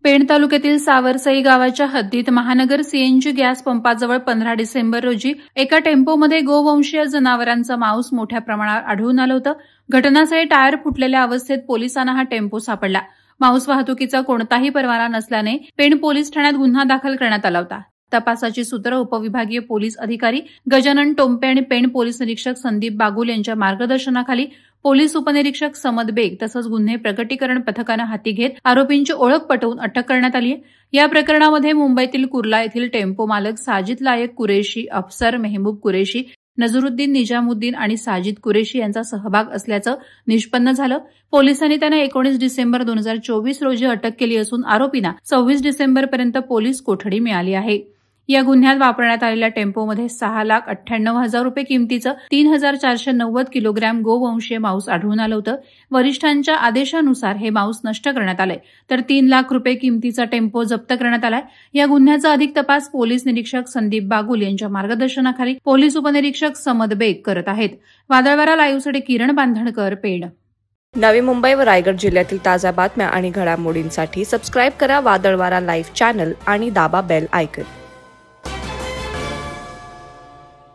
पेण तालुक्यातील सावरसई गावाच्या हद्दीत महानगर सीएनजी गॅस पंपाजवळ 15 डिसेंबर रोजी एका टेम्पोमध्ये गोवंशीय जनावरांचं मांस मोठ्या प्रमाणात आढळून आलं होतं। घटनास्थळी टायर फुटलेल्या अवस्थेत पोलिसांना हा टेम्पो सापडला। मांस वाहतुकीचा कोणताही परवाना नसल्याने पेण पोलीस ठाण्यात गुन्हा दाखल करण्यात आला होता। तपासाची सूत्र उपविभागीय पोलीस अधिकारी गजानन टोंपे आणि पेण पोलीस निरीक्षक संदीप बागुल यांच्या मार्गदर्शनाखाली पोलीस उपनिरीक्षक समद बेग तसंच गुन्हे प्रकटीकरण पथकानं हाती घेत आरोपींची ओळख पटवून अटक करण्यात आली आहे। या प्रकरणामध्ये मुंबईतील कुर्ला येथील टेम्पो मालक साजिद लायक कुरेशी, अफसर मेहबूब कुरेशी, नजरुद्दीन निजामुद्दीन आणि साजिद कुरेशी यांचा सहभाग असल्याचं निष्पन्न झालं। पोलिसांनी त्यांना 19 डिसेंबर 2024 रोजी अटक केली असून आरोपींना 26 डिसेंबरपर्यंत पोलीस कोठडी मिळाली आहे। या गुन्ह्यात वापरण्यात आलेल्या टेम्पोमध्ये 6,98,000 रुपये किमतीचं 3,490 किलोग्रॅम गोवंशीय मांस आढळून आलं होतं। वरिष्ठांच्या आदेशानुसार हे मांस नष्ट करण्यात आलंय, तर 3 लाख रुपये किमतीचा टेम्पो जप्त करण्यात आलाय। या गुन्ह्याचा अधिक तपास पोलीस निरीक्षक संदीप बागुल यांच्या मार्गदर्शनाखाली पोलीस उपनिरीक्षक समद बेग करत आहेत। वादळवारा लाईव्हसाठी किरण बांधणकर, पेण। नवी मुंबई व रायगड जिल्ह्यातील ताज्या बातम्या आणि घडामोडींसाठी सबस्क्राईब करा वादळवारा लाईव्ह चॅनल आणि दाबा बेल आयकॉन।